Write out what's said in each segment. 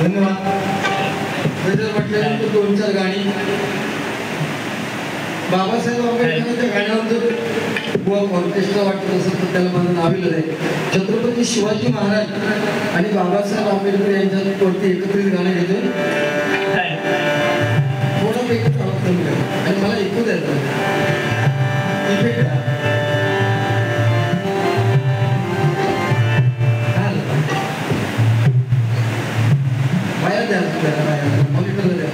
धन्यवाद. जर म्हटल्यानंतर 2-4 गाणी बाबासाहेब आंबेडकरांच्या गाण्यावर जर बुवा ऑर्केस्ट्रा वाटत असेल तर त्याला माझं नाविलं आहे. छत्रपती शिवाजी महाराज आणि बाबासाहेब आंबेडकर यांच्यावरती एकत्रित गाणं घेतोय. थोडं पैकी आणि मला ऐकू द्यायचं बाया द्या मॉनिटर द्या.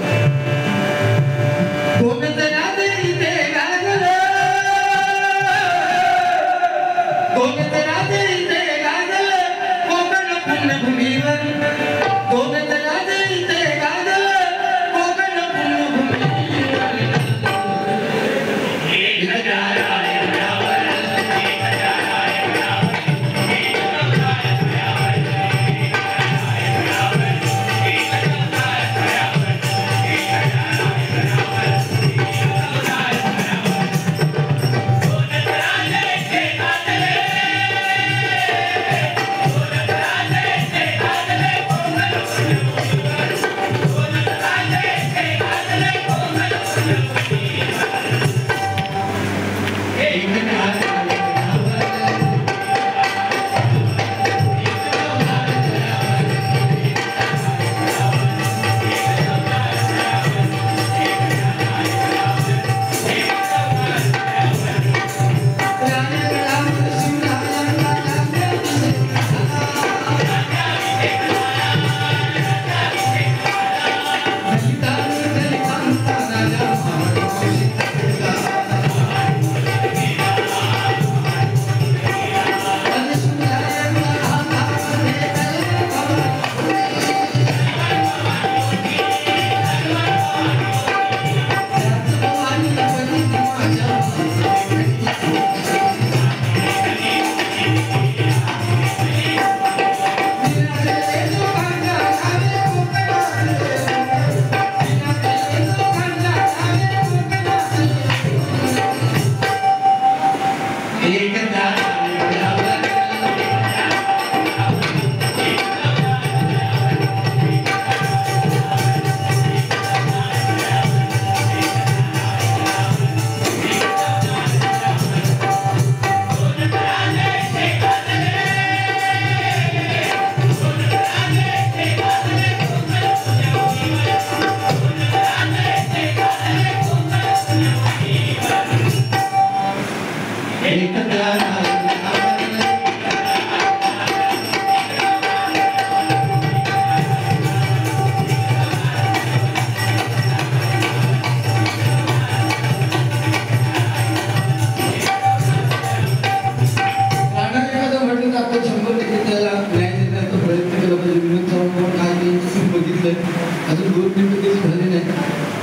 अजून 2 मिनिटं तरी झाले नाही.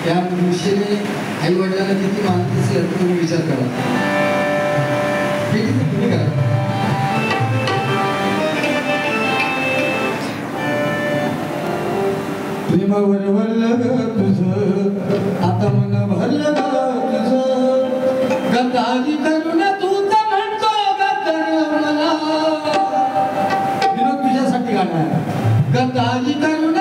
त्या दिवशीने आई वडिलांना किती मानत असेल तुम्ही विचार करा. तुम्ही करा. प्रेमावर भरलं तुझं आता मन भरलं तुझं गद्दारी करून तू तर म्हणतो गद्दार मला. विनोद तुझ्यासाठी गाणं आहे. गद्दारी करून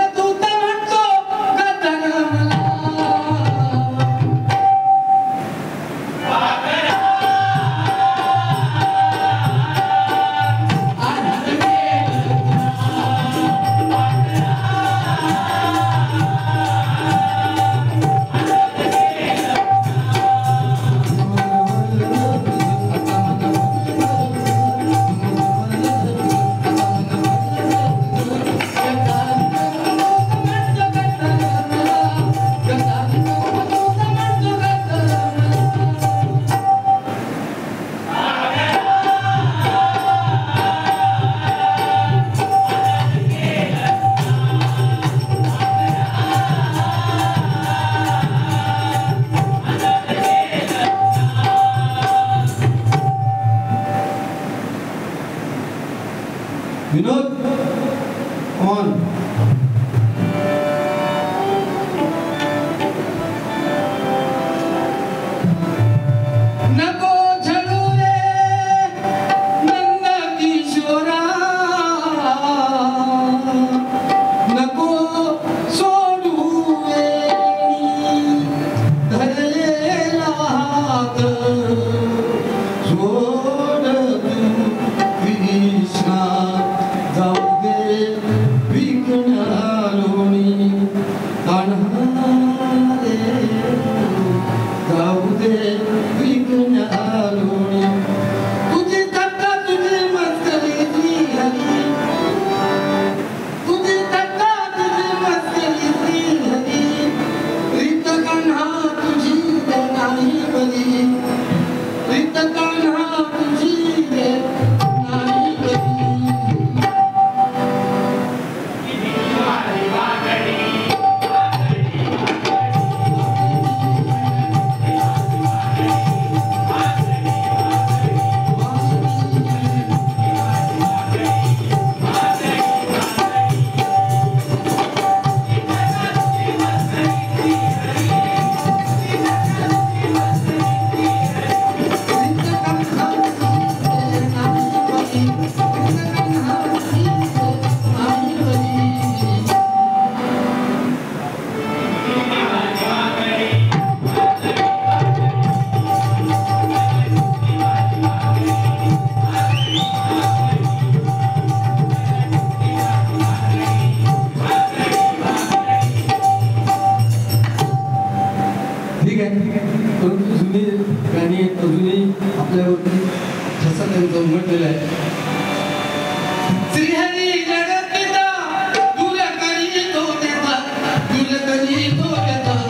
म्हटलेलं आहे. श्रीहरी जगत्पिता तुल करी तो देता, तुल करी तो देता.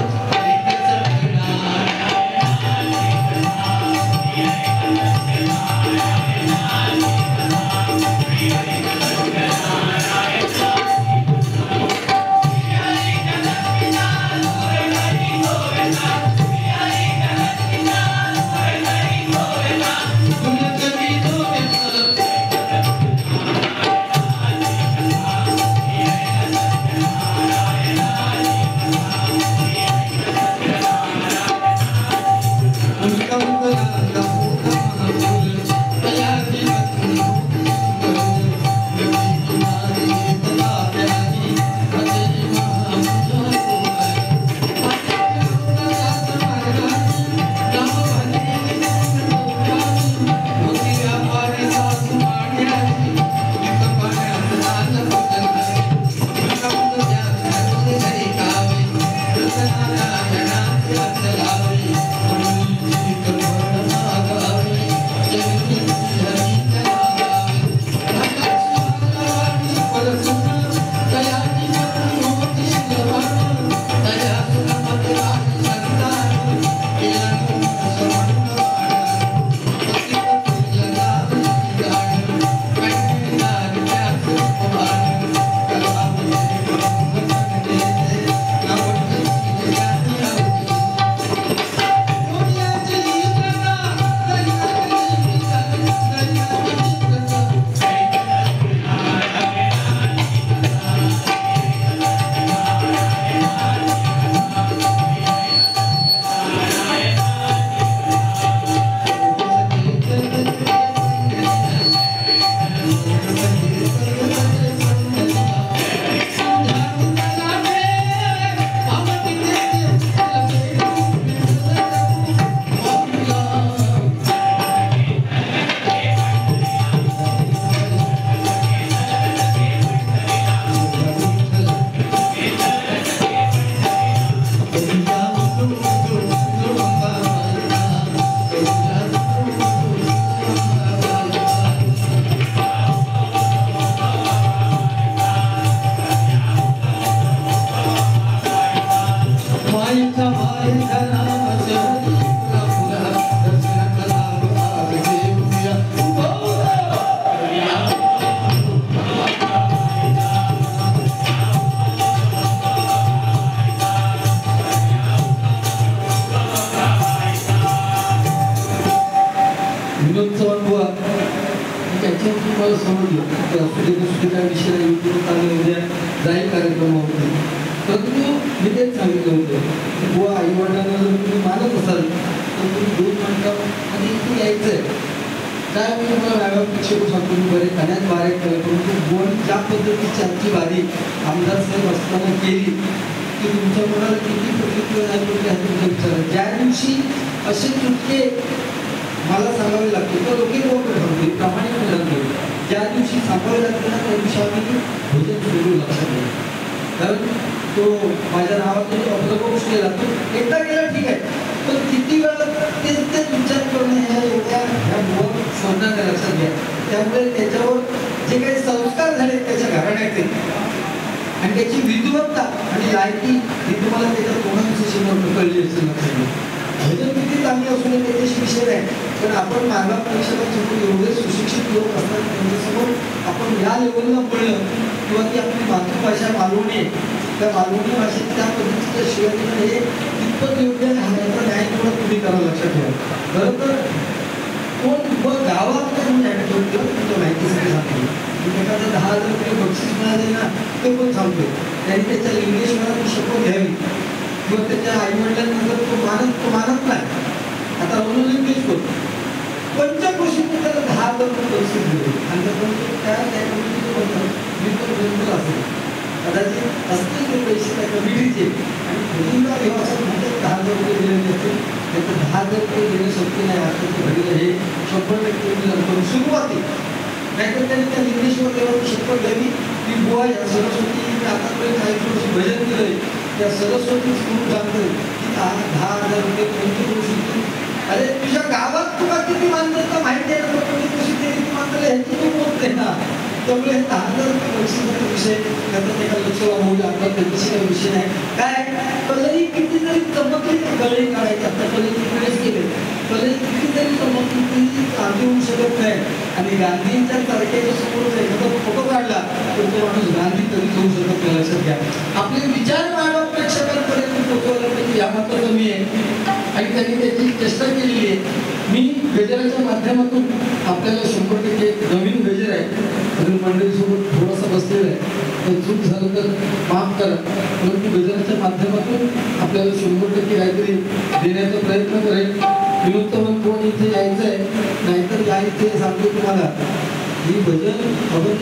जाहीर कार्यक्रम होते परंतु मी तेच सांगितलं होतं बुवा आई वडिलांना जर तुम्ही मानत असाल तर तुम्ही 2 मिनिटं आणि इथे यायचंय काय मी तुम्हाला व्यायामपेक्षा सांगतो मी बरे ठाण्यात बाहेर केलं परंतु बुवा ज्या पद्धतीची आमची वारी आमदार साहेब असताना केली की तुमच्या मनाला किती प्रतिक्रिया झाली होती हा तुमचा विचार आहे. ज्या दिवशी असे चुटके मला सांगावे लागते तर लोक ठरवते प्रामाणिक ठरवते ज्या दिवशी सांगावे लागते ना त्या दिवशी आम्ही भोजन सोडू लक्षात घ्या कारण तो माझ्या नावातून अपघात केला तो एकदा गेला ठीक आहे पण किती वेळा तेच तेच विचार करणं ह्या एवढ्या ह्या बुवा स्मरणाने लक्षात घ्या. त्यामुळे त्याच्यावर जे काही संस्कार झाले त्याच्या घराण्याचे आणि त्याची विद्वत्ता आणि लायकी ही तुम्हाला त्याच्या तोंडाविषयी कळली असेल लक्षात घ्या. भजन किती चांगली असू नये त्याच्याशी विषय आहे पण आपण मानव प्रेक्षकांसमोर एवढे सुशिक्षित लोक असतात त्यांच्यासमोर आपण या लेवलला बोललं किंवा ती आपली मातृभाषा मालवणी आहे त्या मालवणी भाषेत त्या पद्धतीच्या शिवाय हे कितपत योग्य आहे याचा न्याय थोडा तुम्ही करा लक्षात ठेवा. खरं तर कोण गावात तुमच्या माहितीसाठी सांगतो एखादा 10,000 रुपये बक्षीस मिळाले ना ते पण सांगतो त्यांनी त्याच्या लिंगेश्वराची शपथ घ्यावी किंवा त्याच्या आईवडिलांनंतर तो मानत नाही. आता मनोलिंगेश करतो पंचक्रोशीतून त्याला 10,000 रुपये बक्षीस दिले आणि त्या कमिटीचे असेल कदाचित असतील ते पैसे त्या कमिटीचे आणि मुलींना जेव्हा असं म्हणतात 10,000 रुपये दिलेले असतील त्याचं 10,000 रुपये देणं शक्य नाही आता घडलं हे 100% सुरुवाती नाहीतर त्यांनी त्या लिंगेश्वर देवाची शपथ घ्यावी की बुवा या सरस्वती आतापर्यंत काही वर्ष भजन केलंय त्या सरस्वती म्हणून सांगतोय की 10,000 रुपये पंचक्रोशीतून अरे तुझ्या गावात तुला किती माणसं माहिती आहे कशी केली ती माणसं ह्याची तू बोलते ना. त्यामुळे 10,000 रुपये विषय त्याचा एका लक्ष होईल आपला त्याच्याशी काही विषय नाही. काय कलई किती जरी चमकली कलई काढायची आता कलई वेळेस केले कलई किती जरी चमकली ती चांगली होऊ शकत नाही. आणि गांधींच्या तारखेच्या समोर एखादा फोटो काढला तर तो माणूस गांधी कधीच होऊ शकत नाही. लक्षात घ्या. आपले विचार मानव प्रेक्षकांपर्यंत पोहोचवला पाहिजे या मात्र कमी आहे आणि त्यांनी त्याची चेष्टा केलेली आहे. मी गजराच्या माध्यमातून आपल्याला 100% नवीन गजर आहे अजून मंडळीसोबत थोडासा बसलेला आहे तर चूक झालं तर माफ करा. परंतु गजराच्या माध्यमातून आपल्याला 100% काहीतरी देण्याचा प्रयत्न करेल. विनोद कोण इथे यायचं आहे नाहीतर या इथे सांगतो तुम्हाला ही भजन भजन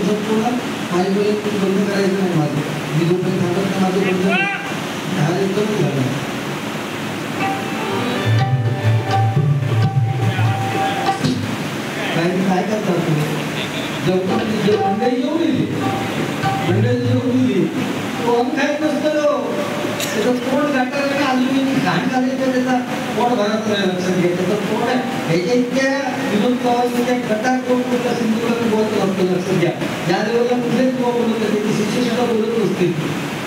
संपूर्ण माझ्यापर्यंत बंद करायचं नाही. माझं मी जोपर्यंत सांगत नाही माझं भजन हा एकदम झालं. काय करतात तुम्ही जेव्हा मंडळी येऊन दिली कोण खायच नसतं त्याचं पोट गाठायला अजून घाण घालायचं त्याचा पोट भरत नाही. लक्षात घ्या त्याचं पोट ह्याच्या इतक्या विनोद पवार गटार कोण कोणत्या सिंधुदुर्ग बोलत असतं. लक्षात घ्या. या लेवलला कुठलेच किंवा बोलत असते ती शिक्षक सुद्धा बोलत असते.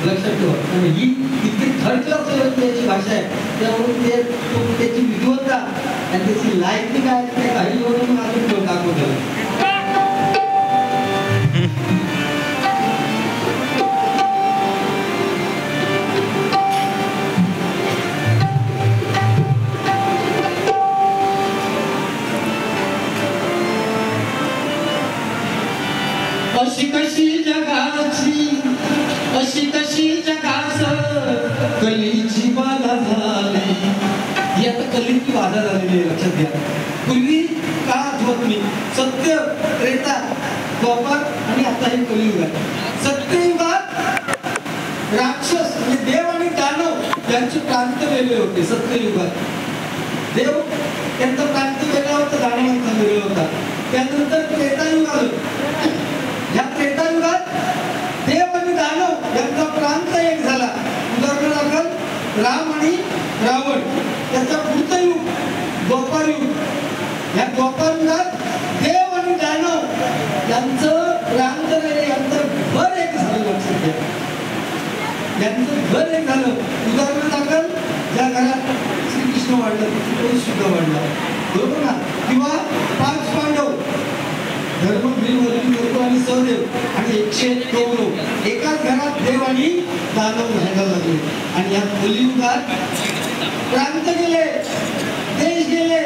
लक्षात ठेवा. आणि ही इतकी थर्ड क्लास लेवलची भाषा आहे त्यामुळे त्याची विद्वत्ता आणि त्याची लायकी काय ते काही लोकांना अजून दाखवतात. अशी कशी जगास कलीची बाधा झाली. ही आता कलीची बाधा झालेली आहे. लक्षात घ्या. पूर्वी का आठवत मी सत्य त्रेता द्वापर आणि आता हे कलियुग आहे. सत्ययुगात राक्षस म्हणजे देव आणि दानव यांचे प्रांत वेगळे होते. सत्ययुगात देव त्यांचा प्रांत वेगळा होता दानवांचा वेगळा होता. त्यानंतर त्रेतायुग आलं. या त्रेतायुगात देव आणि दानव यांचा प्रांत एक झाला. उदाहरणार्थ राम आणि रावण. त्याचा पुढचं युग द्वापर युग. या द्वापर युगात देव आणि दानव यांचं प्रांत यांचं घर एक झालं. लक्षात घ्या. यांचं घर एक झालं. उदाहरणार्थ ज्या घरात श्रीकृष्ण वाढलं तो सुद्धा वाढला. बरोबर ना. किंवा 5 पांडव धर्म भीम आणि सहदेव आणि 101 कौरव एकाच घरात देव आणि दानव राहायला लागले. आणि या कलियुगात प्रांत गेले देश गेले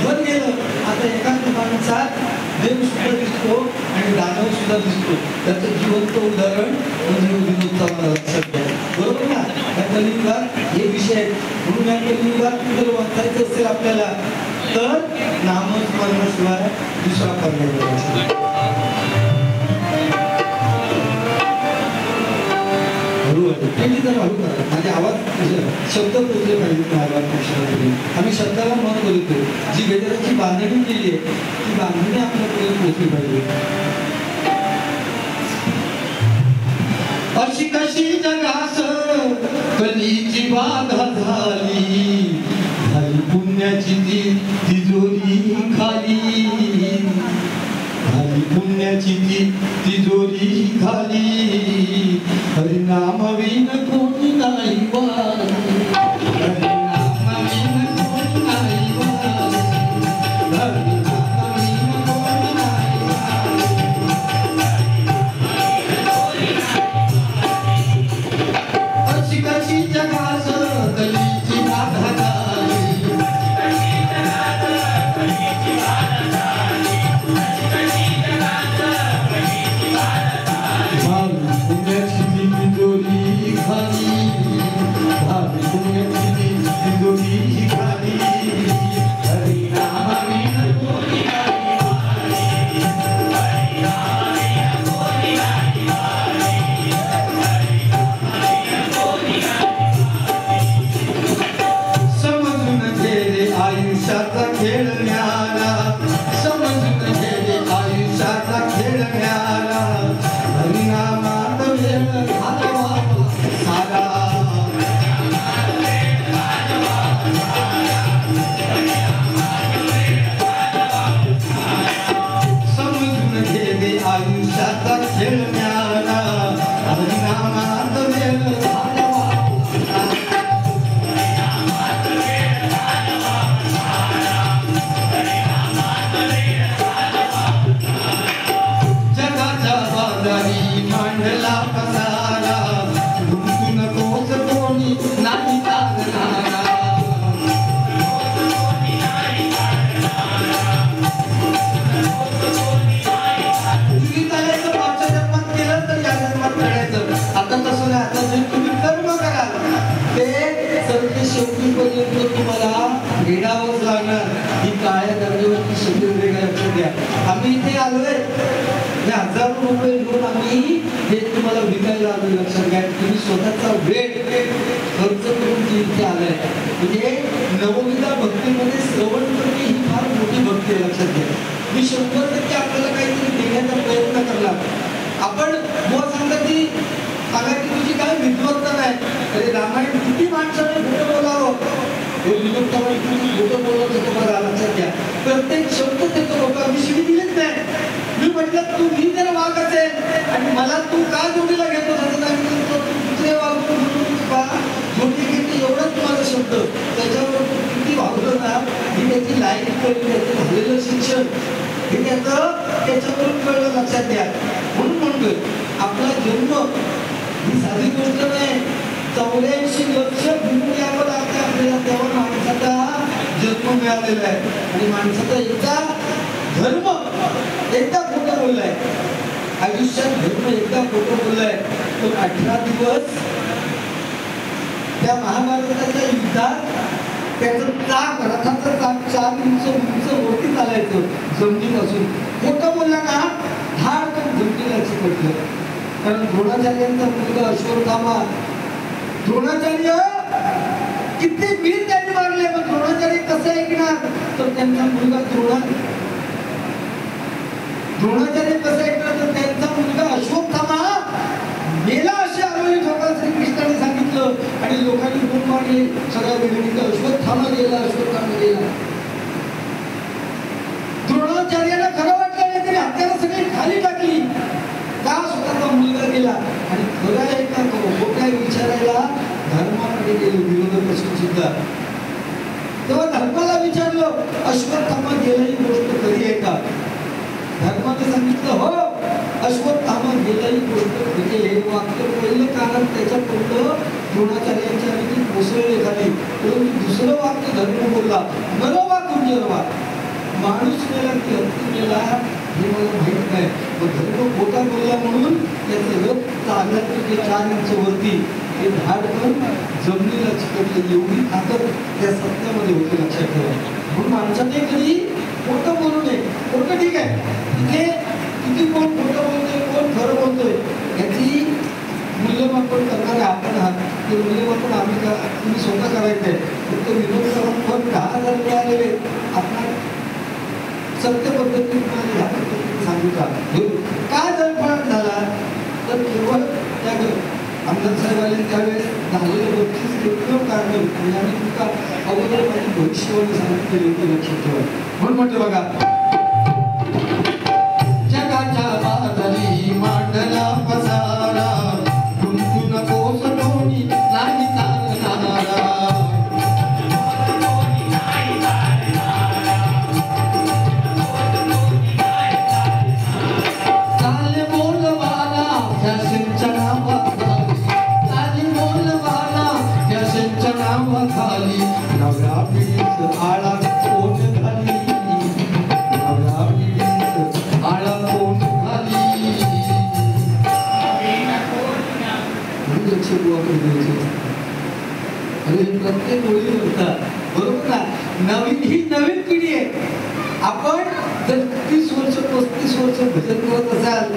घर गेलं. आता एकाच माणसात देव सुद्धा दिसतो आणि दानव सुद्धा दिसतो. त्याचं जिवंत उदाहरण म्हणजे विनोद चव्हाण. लक्षात घ्या. बरोबर ना. या कलियुगात हे विषय आहेत. म्हणून या कलियुगात जर वाचायचं असेल आपल्याला तर नामस्मरणाशिवाय दुसरा पर्याय नाही. माझे आवाज शब्द पोचले पाहिजे. आम्ही शब्दाला महत्व देतो. जी गजराची बांधणी केली आहे ती बांधणी आपल्यापर्यंत पोचली पाहिजे. अशी कशी जगास कलीची बाधा झाली. झाली पुण्याची तिजोरी खाली. झाली पुण्याची तिजोरी खाली. हरिनाम विन कोणी नाही वाली. हरिनाम विन कोणी नाही वाली. हरिनाम विन कोणी नाही वाली. अशी कशी जगास कलीची बाधा झाली. पुण्याची तिजोरी खाली. 100% आपल्याला काहीतरी देण्याचा प्रयत्न करला. आपण बुवा सांगतात की सांगा की तुझी काय विद्वत्ता नाही. अरे रामायण किती माणसाने खोटं बोलावं, विद्वत्तावर किती खोटं बोलत होतं बघा, लक्षात घ्या. प्रत्येक शब्द त्याचं लोक मी शिवी दिलीच नाही. मी म्हटलं तू मी जर वाघ असेल आणि मला तू का जोडीला घेतो त्याचं नाही, दुसरे वाघ का जोडी घेते एवढंच माझा शब्द. त्याच्यावर तू किती वागलं ना, ही त्याची लाईफ कळली, त्याचं झालेलं शिक्षण हे त्याच्यावरून कळलं, लक्षात द्या. म्हणून म्हणतोय आपला जन्म ही साधी गोष्ट नाही. 84 वर्ष भिवून यावं लागतं आपल्याला, तेव्हा माणसाचा जन्म मिळालेला आहे. आणि माणसाचा एकदा धर्म एकदा खोटं बोललाय आयुष्यात, धर्म एकदा खोटं बोललाय तो 18 दिवस त्या महाभारताच्या युद्धात त्याचं चाक, रथाचं चाक 4 इंच उंच वरती चालायचं जमिनीपासून. खोटं बोलला ना धाड तो जमिनीला चिकटलं. कारण द्रोणाचार्यांचा मुलगा अश्वत्थामा, द्रोणाचार्य किती वीर त्यांनी मारले, पण द्रोणाचार्य कसं ऐकणार. तर त्यांचा मुलगा द्रोणाचार्य कसं ऐकणार, तर त्यांचा मुलगा अश्वत्थामा मेला असे आरोही ठोका श्रीकृष्णाने सांगितलं. आणि लोकांनी खूप मारले सगळ्या वेळी, अश्वत्थामा गेला, अश्वत्थामा गेला. द्रोणाचार्याला खरं वाटलं नाही तरी हत्याला सगळी खाली टाकली का स्वतःचा मुलगा गेला. आणि खरं आहे का खोटा विचारायला धर्माकडे गेले विरोधक असून सुद्धा. तेव्हा धर्माला विचारलं अश्वत्थामा गेला ही गोष्ट खरी आहे का. धर्माने सांगितलं हो अश्वत्थामा गेला ही गोष्ट खरी आहे. हे वाक्य पहिलं कारण त्याच्या पुढलं द्रोणाचार्यांच्या आधी कोसळले झाले. परंतु दुसरं वाक्य धर्म बोलला नरवा कुंजरवा, माणूस मेला की हत्ती मेला हे मला माहित नाही, पण धर्म खोटा बोलला म्हणून त्याचं रथ चालण्याचं जे 4 इंच वरती हे धाड पण जमिनीला चिकटले. एवढी ताकद त्या सत्यामध्ये होते, लक्षात ठेवा. म्हणून माणसाने कधी खोटं बोलू नये. खोटं ठीक आहे, तिथे किती कोण खोटं बोलतोय कोण खरं बोलतोय याची मूल्यमापन करणारे आपण आहात. ते मूल्यमापन तुम्ही स्वतः करायचं आहे. फक्त विनोद करून पण 10,000 मिळालेले आपला सत्य पद्धतीने ह्या पद्धतीने सांगू का. का जर फरक झाला तर केवळ त्या आमदार साहेबांनी त्यावेळेस झालेलं 32 कारण होती. आणि तुमचा अगोदर माझी भविष्यवाणी सांगितलेली होती, लक्षात ठेवा. म्हणून म्हटलं बघा जगाच्या बादली मांडला पसारा, गुंतून कोसळोनी नाही चालणारा. खाली नव्या पिढीत आळा कोण घाली, नव्या पिढीत आळा कोण घाली. अरे प्रत्येक ओळी होतात बरोबर ना. नवीन ही नवीन पिढी आहे. आपण जर 30 वर्ष 35 वर्ष भजन करत असाल,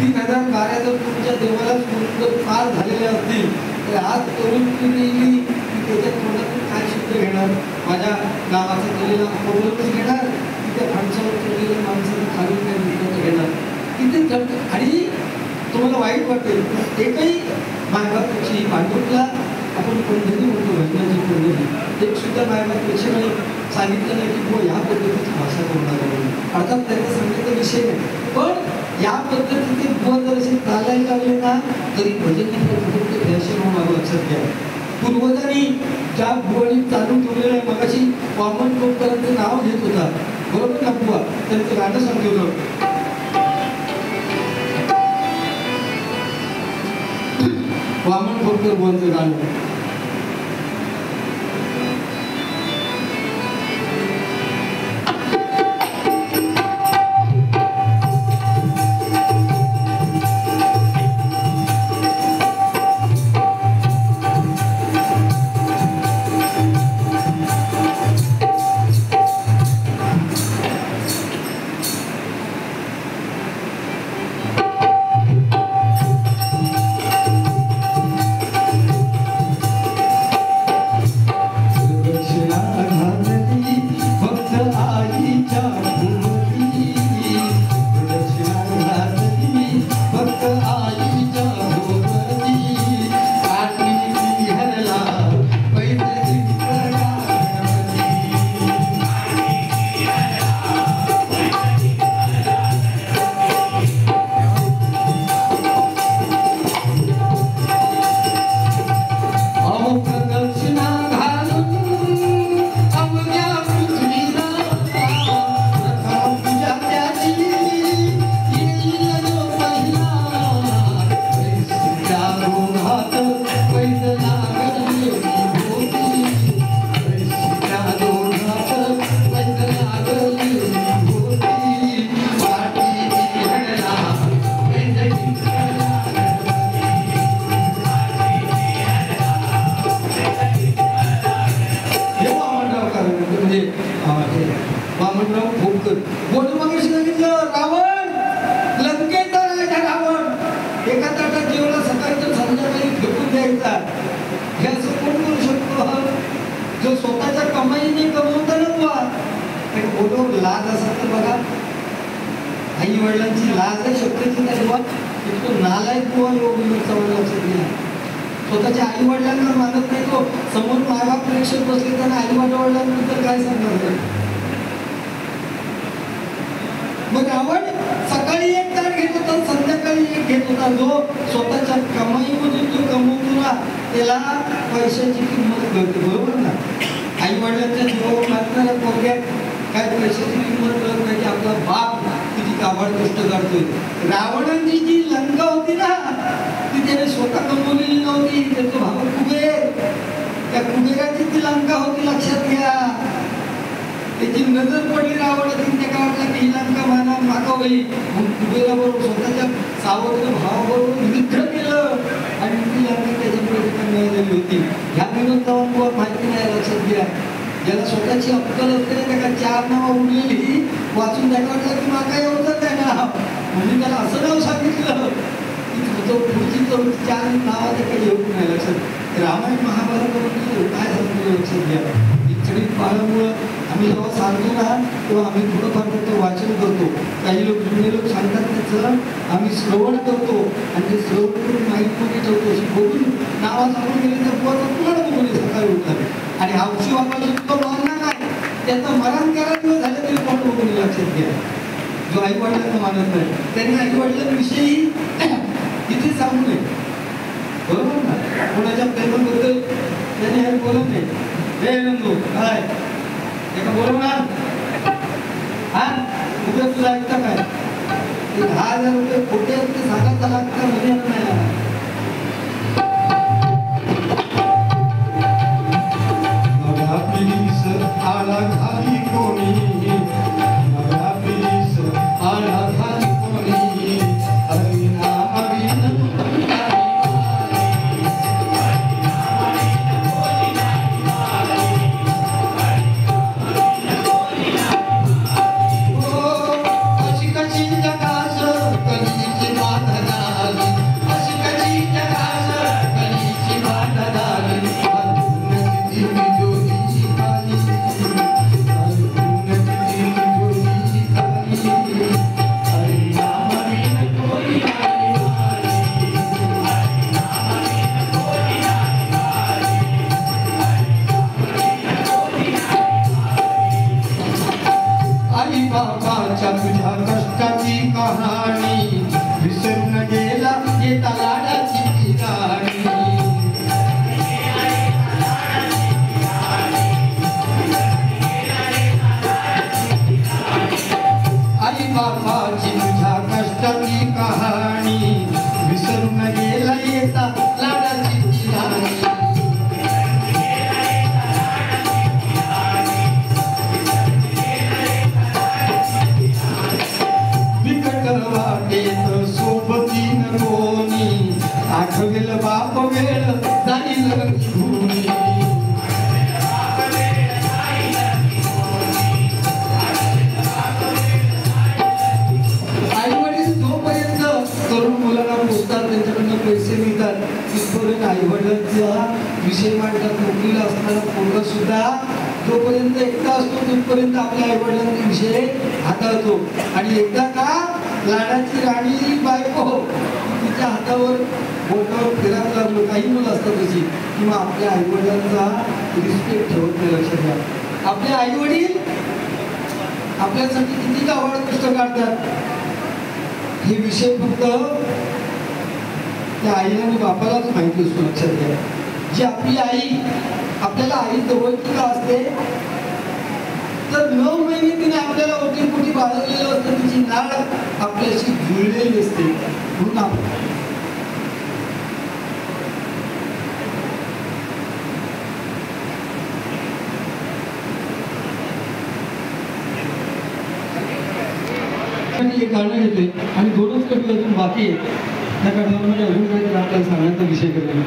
3012 जर तुमच्या देवाला पार झालेले असतील तर आज तरुण पिढी त्याच्या तोंडातून काय शब्द घेणार. माझ्या नावाचा केलेला अपवर्गच घेणार, तिथे माणसावर केलेल्या माणसाचं खाली काय विकत घेणार तिथे. आणि तुम्हाला वाईट वाटेल एकही मायबापेक्षा ही भांडूपला आपण पंढरी म्हणतो, भजनाची पंढरी. एक सुद्धा मायबापेक्षा मला सांगितलं नाही की बुवा ह्या पद्धतीची भाषा करणार आहे. अर्थात त्यांचा सांगण्याचा विषय नाही, पण या पद्धतीचे बुवा जर असे चालायला लागले ना तरी भजन फॅशन होणार, लक्षात घ्या. पूर्वजांनी ज्या बुवानी चालू ठेवलेलं आहे, मगाशी वामन खोपकरांचं नाव घेत होता बरोबर ना बुवा, त्यांचं गाणं सांगितलं वामन खोपकर बुवांचं गाणं. पैज लागली होती पैशाच्या दोघात पैज लागली होती पाठी हडला पैज वामनराव खोपकर बोलून मग सांगितलं रावण लंकेचा राजा रावण एका ताटात जेवढा सकाळी तर संध्याकाळी फेकून द्यायचा हे असं कोण करू शकतो जो स्वतःच्या कमाईने कमवता ना बुवा बोलून लाज असेल तर बघा आई वडिलांची लाज आहे शक्यची नाही बुवा इतकं नालायक बुवा योग लक्षात घ्या स्वतःच्या आई वडिलांना मानत नाही तो समोर मायबाप प्रेक्षक बसले त्यांना आई वडिलांनंतर काय सांगणार मग रावण सकाळी एक ताट घेत होता संध्याकाळी एक घेत होता जो स्वतःच्या कमाईमधून जो कमवतो ना त्याला पैशाची किंमत कळते बरोबर ना आई वडिलांच्या जीवावर लागणाऱ्या पोरग्यात काय पैशाची किंमत कळत नाही आपला बाप किती काबाड कष्ट करतोय रावणाची जी लंका होती ना ती त्याने स्वतः कमवलेली नव्हती त्याचा भाऊ कुबेर त्या कुबेराची ती लंका होती लक्षात घ्या त्याची नजर पडली रावणाची त्या काळातला की ही लंका मागा होई मग कुबेराबरोबर स्वतःच्या सावत्र भावाबरोबर युद्ध केलं आणि ती लंका त्याच्यापुढे मिळालेली होती ह्या विनोदावर माहिती नाही लक्षात घ्या ज्याला स्वतःची अक्कल असते त्याला 4 नावं उरलेली वाचून त्याला वाटलं की मागा एवढं काय नाव म्हणजे त्याला असं नाव सांगितलं की पुढची 4 नावं ते काही येऊ नाही लक्षात रामायण महाभारतामध्ये काय सांगतो लक्षात घ्या इच्छित पाळामुळं आम्ही जेव्हा सांगतो ना तेव्हा आम्ही थोडंफार त्याचं वाचन करतो काही लोक जुने लोक सांगतात त्याचं आम्ही श्रवण करतो आणि ते श्रवण करून माहीतमध्ये ठेवतो अशी बघून नावा सांगून गेले तर पुन्हा बघून सकाळी उठतात आणि औषधी बाबाला तो मानणार नाही त्याचं मरण करा दिवस झाले तरी कोण बघून लक्षात घ्या जो आई वडिलांना मानत नाही त्यांनी आई वडिलांविषयी किती सांगू नये बरोबर ना कोणाच्या प्रेमाबद्दल त्यांनी हे बोलत नाही हे नंदू काय एका बोलवणार हा उद्या तुला ऐकता काय 10,000 रुपये खोटे ते सांगायचा लागता म्हणजे नाही आला खाली कोणी आला खाली कोणी तुझ्या कष्टाची कहाणी विसरून गेला येता लाडाची राणी आई बापाची तुझ्या कष्टाची कहाणी विसरून गेला येता लाडाची राणी वाटेत सोबतीन कोणी आठवेल बाप वेळ जाईल घुनी आई वडील जोपर्यंत तरुण मुलांना पोचतात त्यांच्याकडनं पैसे मिळतात तिथपर्यंत आई वडिलांचा विषय मांडतात नोकरीला असणारा पोरगा सुद्धा जोपर्यंत एकटा असतो तिथपर्यंत आपल्या आई वडिलांचा विषय हाताळतो आणि एकदा का लाडाची राणी बायको तिच्या हातावर बोटावर फिरायला लागलो काही मुलं असतात तशी किंवा आपल्या आई वडिलांचा रिस्पेक्ट ठेवत नाही लक्षात घ्या आपले आई वडील आपल्यासाठी किती काबाड कष्ट काढतात हे विषय फक्त त्या आईला आणि बापालाच माहिती असतो लक्षात घ्या जी आपली आई आपल्याला आई जवळची का असते तर 9 महिने तिने आपल्याला ओटीपोटी बाळगलेलं असतं तिची नाळ आपल्याशी जुळलेली असते म्हणून एक गाणं घेतोय आणि दोनच कवी अजून बाकी आहे. त्या कडव्यामध्ये अजून काहीतरी आपल्याला सांगण्याचा विषय करेल.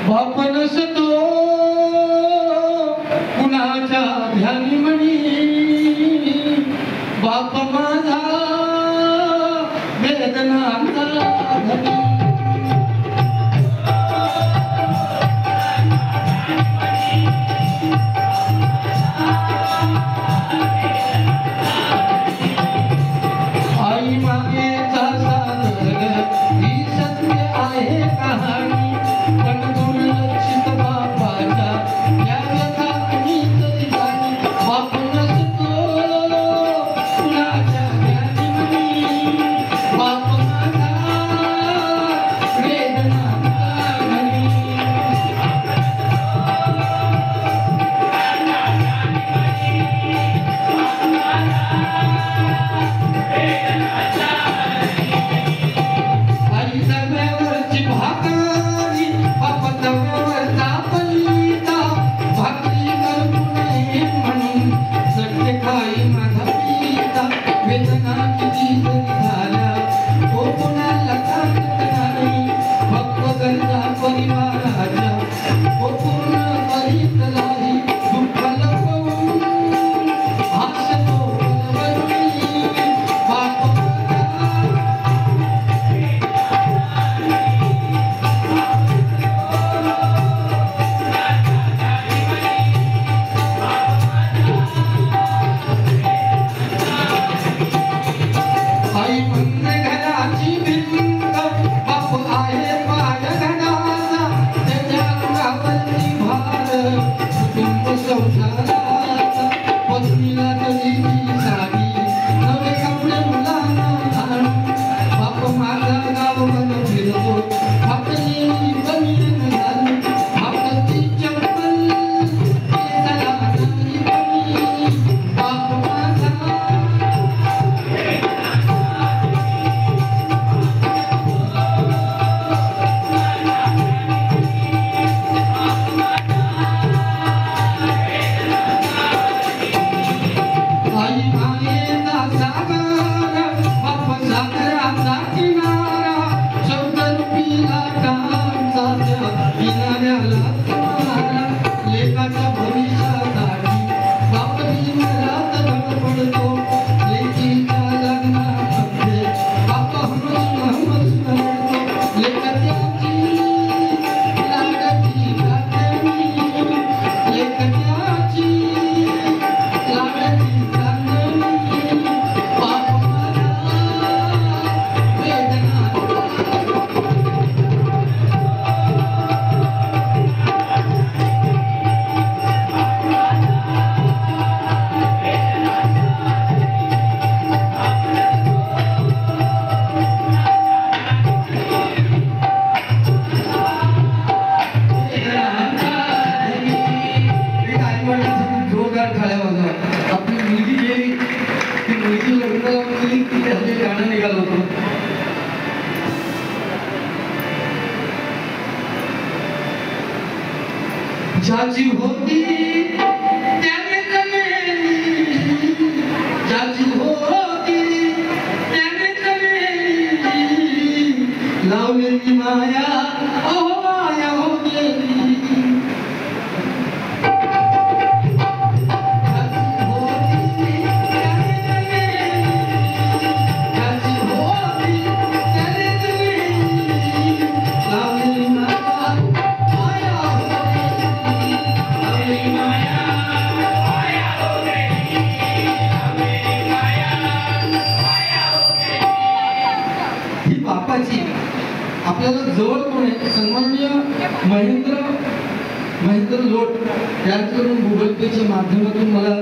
बाप नसतो कुणाच्या ध्यानी म्हणी, बाप माझा वेदनांचा धनी. आई मागेचा सागर ही सत्य आहे कहाणी, पण दुर्लक्षित बापाच्या या व्यथा कुणीच जाणी. बाप नसतो कुणाच्या ध्यानी म्हणी, बाप माझा वेदनांचा धनी. आई तव्यावरची भाकरी, बाप तव्यावरचा पलिता, भाकरी करू नये म्हणून सत्य खाई माझा पिता. वेदना किती जरी झाल्या तो कोणाला सांगत नाही, फक्त गरजा परिवाराच्या तो पूर्ण करीत नाही. दुःख लपवून हसतो कलवरी, बाप आई म्हणजे घराची भिंत, बाप आहे पाय घराचा, त्याच्या अंगावरती भार कुटुंब संसाराचा. पत्नीला तरीची साडी, नवे कपडे मुलांना घालून, बाप माझा गावभर फिरतो, फाटलेली बनीन घालून. हाताची चप्पल केसाला नाही बनी, बाप माझा आई मायेचा सागर, बाप सागराचा किनारा, शब्दरूपीला कांचा त्या किनाऱ्याला सारा. लेकाच्या भविष्यासाठी बाप दिवसरात धडपडतो, लेकीच्या लग्नामध्ये बाप हसून रडतो. लेकच्याची लाडकी कातणी, लेकच्याची लाडकी कातणी, बाप माझा वेदनांचा. एक आईवडिलांसाठी जोरदार टाळ्या वाजवा. आपली मुलगी गेली, ती मुलगी लग्नाला गेली, ती त्यासाठी गाणं निघालं होतं. ज्याची होती त्याने जमेली, ज्याची होती त्याने जमेली, लावलेली माया अहो माया हो गेली. ही बापाची आपल्याला जवळ कोण आहे? सन्माननीय महेंद्र लोट यांच्याकडून गुगल पेच्या माध्यमातून मला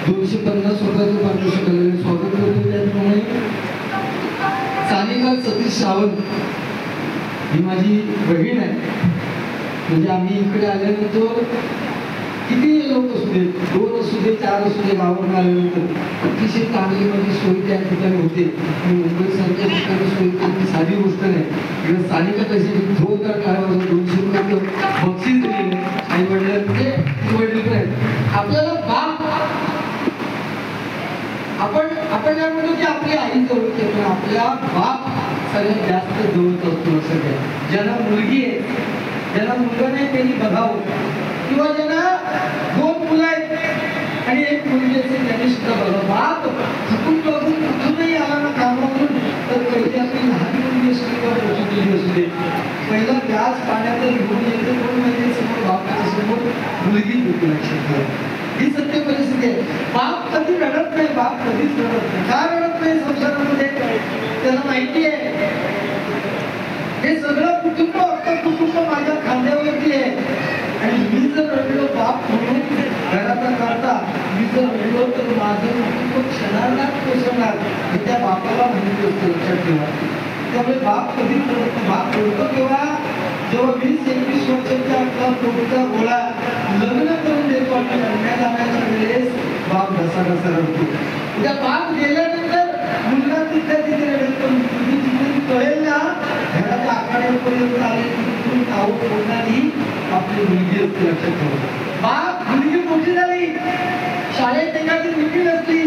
250 रुपयाचं पारितोषिक आलेलं स्वागत करतो. त्याचप्रमाणे सानिका सतीश सावंत ही माझी बहीण आहे. म्हणजे आम्ही इकडे आल्यानंतर किती लोक असू दे, 2 असू दे, 4 असू दे, गावावरून आल्यानंतर अतिशय चांगली माझी सोय त्या ठिकाणी होते. मुंबईसारख्या ठिकाणी सोय करणं साधी गोष्ट नाही. इकडे स्थानिक पैसे जोरदार काय 200 रुपये बक्षीस दिले आई वडिलांचे वडील आहेत. आपल्याला बाप आपण काय म्हणतो की आपली आई जवळ येतो, आपला बाप सगळ्यात जास्त जवळ असतो. लक्षात घ्या, ज्यांना मुलगी आहे, ज्यांना मुलगा नाही त्यांनी बघावं, किंवा ज्यांना 2 मुलं आहेत आणि 1 मुलगी असेल त्यांनी सुद्धा बघावं. बाप थकून बघून कुठूनही आला ना कामावरून तर पहिली आपली लहान मुलगी असू किंवा मोठी मुलगी असू दे, पहिला व्याज पाण्यात घेऊन येते 2 महिन्यासमोर बापाच्या समोर मुलगी होती. लक्षात घ्या, ही सत्य परिस्थिती आहे. बाप कधी रडत नाही, बाप कधीच रडत नाही. का रडत नाही संसारामध्ये? त्याला माहिती आहे हे सगळं कुटुंब, अख्खं कुटुंब माझ्या खांद्यावरती आहे आणि मी जर रडलो बाप म्हणून घराचा करता, मी जर रडलो तर माझं कुटुंब क्षणार्धात कोसळणार हे त्या बापाला माहिती असतं. लक्षात ठेवा. त्यामुळे बाप कधीच रडत नाही. बाप रडतो केव्हा? जेव्हा 20-21 वर्षाच्या आपला पोटाचा गोळा लग्न करून देतो आणि लग्नात जाण्याच्या वेळेस बाप घसा रडतो. उद्या बाप गेल्यानंतर मुलगा तिथे रडेल, पण जिथे कळेल ना घराच्या आखाड्यापर्यंत आले तिथून नाव बोलणारी आपली मुलगी असते. लक्षात ठेवा. बाप मुलगी मोठी झाली, शाळेत एखादी मिटिंग असली,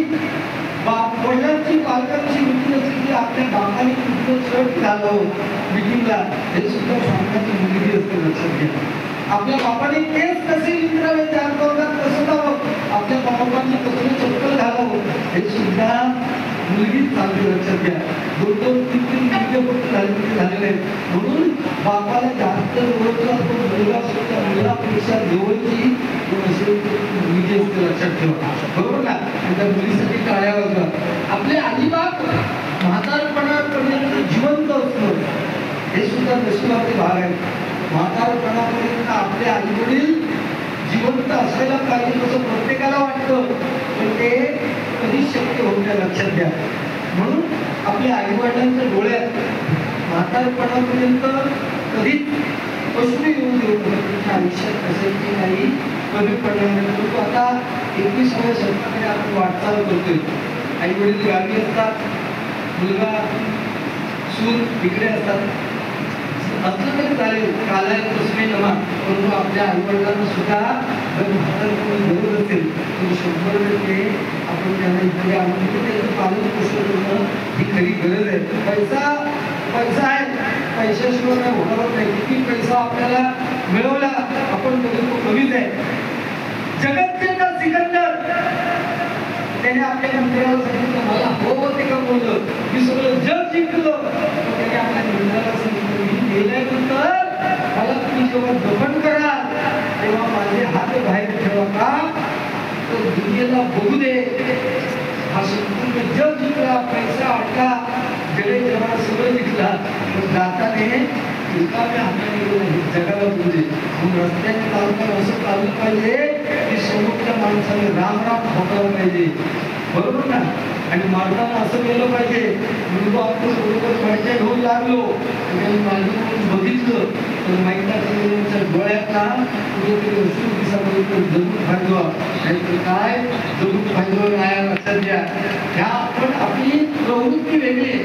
बाप वडिलांची पालकांची मिटिंग असली की आपल्या बापाने कुठलं शर्ट घालावं मिटिंगला हे सुद्धा सांगण्याची मुलगी असते. लक्षात घ्या. आपल्या बापाने केस कसे विचारावे, त्या अंतर्गत कसं जावं, आपल्या बापांनी कसं चप्पल घालावं हे सुद्धा मुलगीच सांगते. लक्षात घ्या. 2-3 मुलगे झालेले आहेत म्हणून बापाला जास्त ओळखला तो मुलगा सुद्धा मुलापेक्षा जवळची मुलगी असते. लक्षात ठेवा. बरोबर ना? आणि त्या मुलीसाठी टाळ्या वाजवा. आपले आईबाप म्हातारपणापर्यंत जिवंत असतं हे सुद्धा नशिबाचे भाग आहे. म्हातारपणापर्यंत आपले आई वडील जिवंत असायला पाहिजे असं प्रत्येकाला वाटतं, पण ते कधीच शक्य होत नाही. लक्षात घ्या. म्हणून आपल्या आई वडिलांच्या डोळ्यात म्हातारपणापर्यंत कधीच अश्रू येऊन देऊ नये. तुमच्या आयुष्यात कशाची काही कमी पडणार नाही. परंतु आता 21व्या शतकाकडे आपण वाटचाल करतोय. आई वडील गावी असतात, मुलगा सून इकडे असतात. असलं तरी चालेल, कालाय तस्मै नमः. परंतु आपल्या आई वडिलांना सुद्धा जर म्हातारपणी गरज असेल तर 100% आपण त्यांना इकडे आणून त्याचं पालन पोषण करणं ही खरी गरज आहे. पैसा आहे, पैशाशिवाय काय होणार नाही. किती पैसा आपल्याला मिळवला आपण कधी तो कमीच आहे. जगतचे सिकंदर त्याने आपल्या मंदिराला सांगितलं मला हो ते कमवलं, मी सगळं जग जिंकलं. त्याने आपल्या मंदिराला सांगितलं मी गेल्यानंतर मला तुम्ही जेव्हा दफन करा तेव्हा माझे हात बाहेर ठेवा का तर दुनियेला बघू दे. हा संपूर्ण जग जिंकला, पैसा अडका, जडे जगाला सगळं जिंकला, पण जाताने रिकाम्या हाताने गेलं जगाला बघू दे. म्हणून रस्त्याने चालताना असं चाललं पाहिजे की समोरच्या माणसाने राम राम ठोकायला पाहिजे. बरोबर ना? आणि मारताना असं केलं पाहिजे मुलगा आपण बरोबर पाहिजे घेऊन लागलो आणि माझं बघितलं तर माहिती डोळ्यातला कुठेतरी अश्रू दिसायला जरूर फायदा नाही काय जरूर फायदा नाही. लक्षात घ्या. ह्या आपण आपली प्रवृत्ती वेगळी,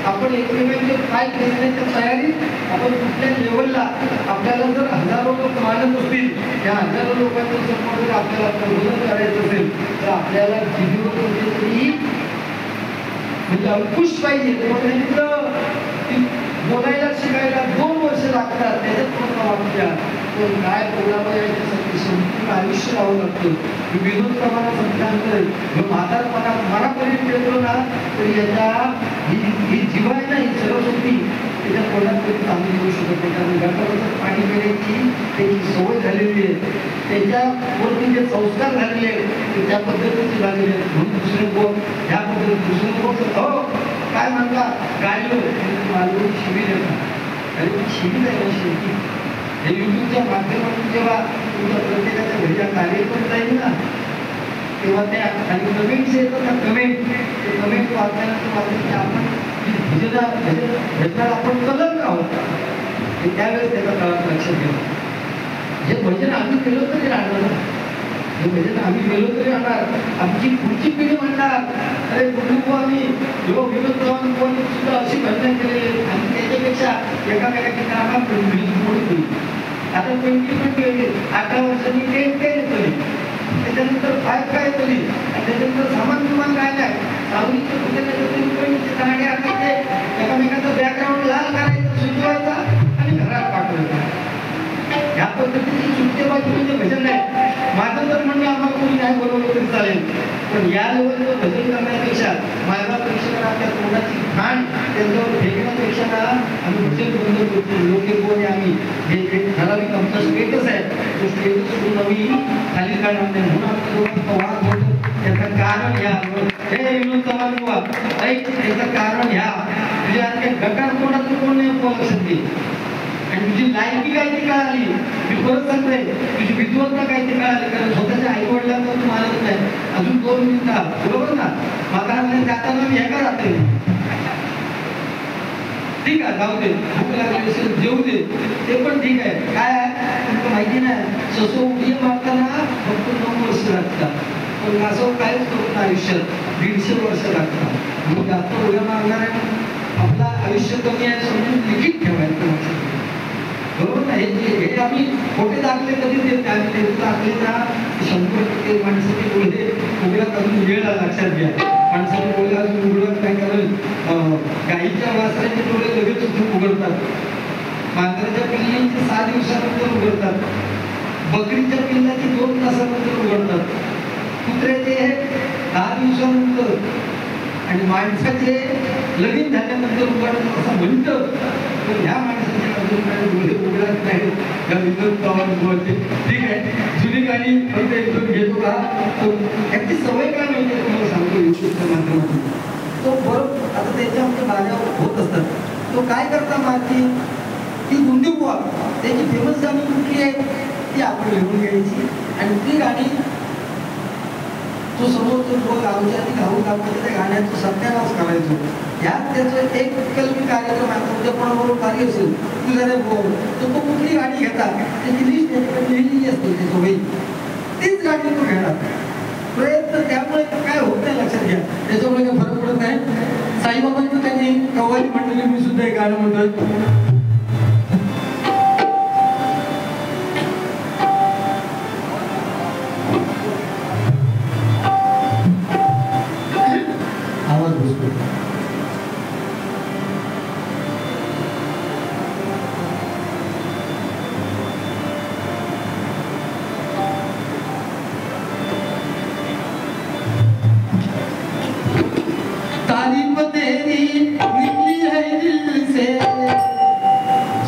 आपण एकमेकांचे काय करण्याच्या तयारीत आपण कुठल्या लेवलला आपल्याला जर हजारो लोक मानत असतील, त्या हजारो लोकांच्या समोर जर आपल्याला प्रबोधन करायचं असेल तर आपल्याला जिभेवर कुठेतरी म्हणजे अंकुश पाहिजे. बोलायला शिकायला 2 वर्ष लागतात, त्याच्यात कोणता वाटत्या पण काय बोलावं याच्यासाठी संपूर्ण आयुष्य लावू लागतं. विनोद प्रमाणात संपल्यानंतर म्हातारपणा मनापर्यंत येतो ना तर याच्या ही जीवा आहे ना ही सरस्वती त्याच्या तोंडात कधी चांगली होऊ शकत नाही. कारण गटाराचं पाणी पिण्याची त्याची सवय झालेली आहे, त्याच्यावरती जे संस्कार झालेले आहेत ते त्या पद्धतीचे झालेले आहेत. म्हणून दुसरे बोल ह्या पद्धतीने दुसरे बोल हो काय म्हणता गायलो मालवणी शिबिर येतात आणि ती शिबिर आहे शेवटी हे युट्यूबच्या माध्यमातून जेव्हा तुमच्या प्रत्येकाच्या घरी हा कार्यक्रम जाईल ना तेव्हा त्या आणि कमेंट्स येतात ना कमेंट ते कमेंट वाचल्यानंतर वाटतं की आपण भजनाला आपण कलंक आहोत त्यावेळेस त्याचा काळात लक्षात घेऊ. जे भजन आम्ही केलं तरी राहणार हे भजन आम्ही गेलो तरी म्हणणार, आमची पुढची पिढी म्हणणार अरे कुटुंब आम्ही जो विनोद चव्हाण सुद्धा अशी भजन केलेली आणि त्याच्यापेक्षा एकामेकाची कामा मोठी. आता 20 पण केली, 18 वर्षांनी 10 येतोय, त्याच्यानंतर 5 काय येतोय, आणि त्याच्यानंतर सामान सुमान काय नाही. सावलीच्या पुस्तकाच्या कहाणी आणायचे, एकामेकाचा बॅकग्राऊंड लाल करायचा, सुचवायचा आणि घरात पाठवायचा. या पद्धतीची सुट्टेबाजी म्हणजे भजन नाही. माझं तर म्हणणं आम्हाला कोणी नाही बोलवलं तरी चालेल, पण या लेवलचं भजन करण्यापेक्षा माझ्या प्रेक्षकांच्या तोंडाची खाण त्यांच्यावर फेकण्यापेक्षा ना आम्ही भजन बंद करतो. लोके कोण आम्ही हे ठराविक आमचा स्टेटस आहे, तो स्टेटस सोडून आम्ही खाली काढणार नाही. म्हणून आमच्या लोकांचा वाद होतो. त्याचं कारण घ्या. हे विनोद चव्हाण बुवा, त्याचं कारण घ्या. म्हणजे आज काही गटार तोंडाचं कोण नाही लक्षात घे. आणि तुझी लायकी काय ती कळाली. मी परत सांगतोय, तुझी विद्वत्ता काय ती कळाली. कारण स्वतःच्या आई वडिलांना तू मानत नाही. अजून 2 मिनिटं बरोबर ना. मकानामध्ये जाताना मी ह्या राहते, ठीक आहे, जाऊ दे, भूक लागली असेल जेवू दे, ते पण ठीक आहे. काय आहे तुमचं माहिती नाही, ससो उडी मारताना फक्त 9 वर्ष लागतात, पण असं काहीच करून आयुष्यात 150 वर्ष लागतात. आणि जास्त उड्या मारणार आहे, आपलं आयुष्य कमी आहे समजून लिखित ठेवायचं. बरोबर ना. हे आम्ही खोटे दाखले कधी देत नाही. आम्ही ते दाखले ना 100% माणसाचे डोळे उघडत अजून वेळ लक्षात घ्या. माणसाचे डोळे अजून उघडत नाही, कारण गाईच्या वासराचे डोळे लगेच उघडतात, मांजराच्या पिल्लांचे 6 दिवसानंतर उघडतात, बकरीच्या पिल्लाची 2 तासानंतर उघडतात, कुत्र्याचे 10 दिवसानंतर, आणि माणसाचे लगीन झाल्यानंतर उघडतात असं म्हणतं. पण ह्या माणसाचे अजून काही डोळे उघडत नाही. या विनोद चव्हाण बोलते, ठीक आहे, जुनी गाणी फक्त एकदम घेतो का, याची सवय काय माहिती आहे तुम्हाला सांगतो. युट्यूबच्या माध्यमातून तो बरोबर आता त्याच्यामध्ये गाण्या होत असतात. तो काय करता माहिती, ती गुंडी बुवा त्याची फेमस गाणी कुठली आहे ती आपण लिहून घ्यायची, आणि ती गाणी तो समोर जो गावच्या ती गाऊ गावच्या त्या गाण्याचं सत्यानाश करायचो. यात त्याचं एक कलमी कार्यक्रम आहे. उद्या कोणाबरोबर कार्य असेल तुझ्या तो कुठली गाणी घेतात त्याची लिस्ट त्याच्याकडे लिहिलेली असते त्याच्या वही, तीच गाणी तो घेणार प्रयत्न. त्यामुळे काय होत नाही लक्षात घ्या, त्याच्यामुळे काही फरक पडत नाही. साईबाबांचं त्यांनी कव्वाली मंडळी मी सुद्धा एक गाणं म्हणतोय.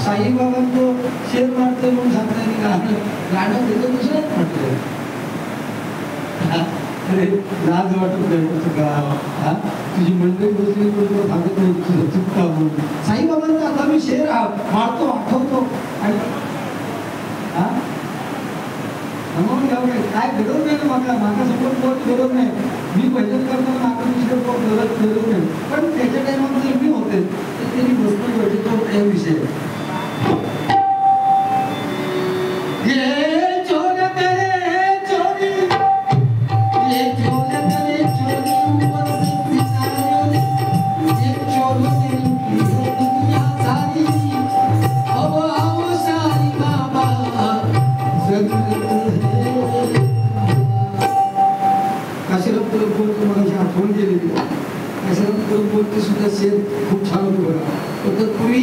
साईबाबांचं शेर मारतो म्हणून सांगता मी गाणं देतो दुसरंच म्हटलं. अरे लाज वाटत नाही तुझी मंडळी बसली तुला सांगत नाही तुझं चुकता म्हणून. साईबाबांचा आता मी शेर मारतो आठवतो आणि म्हणून काय गरज नाही ना मागा समोर कोण गरज नाही. मी भजन करताना मागा दुसरं कोण गरज नाही, पण त्याच्या टायमात जर मी होते तर त्यांनी बसतो पाहिजे तो एक विषय. सुद्धा शेर खूप छान होतं बघा. तर पूर्वी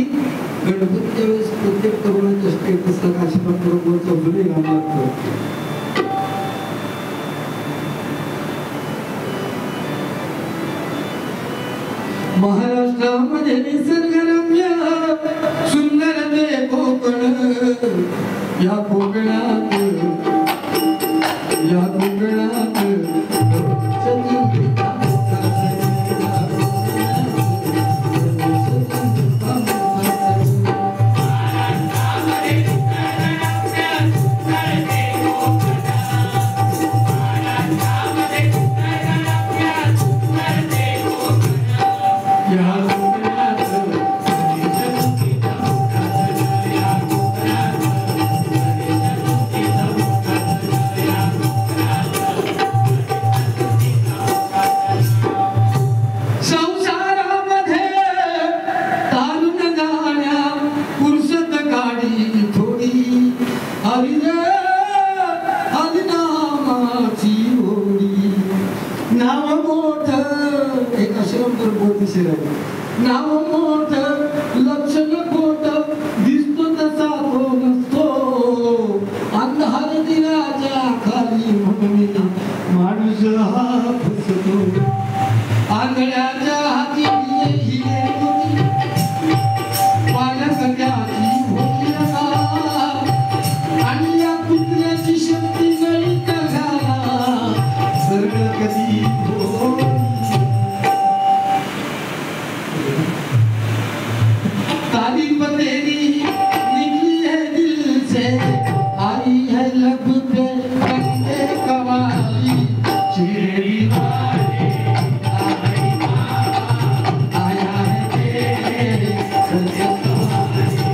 गणपतीच्या वेळेस प्रत्येक तरुणाच्या स्टेटसला काशीनाथ बरोबरचा जुने गाणं लागतं. महाराष्ट्रामध्ये निसर्गरम्य सुंदर ते कोकण, या कोकणात उशीर आहे. नाव मोठ लक्षण खोट दिसतो तसा तो नसतो अंधार दिराच्या खाली म्हणून माणूस हा फसतो आंधळ्याच्या हाती हिरे होती पालकत्याची होती आणि या कुत्र्याची शक्ती नाही घाला सरळ कधी होईल. तारीफ तेरी निकली है दिल से आई है लब पे बंदे कवाली शेरी वाले आया है तेरे लब पे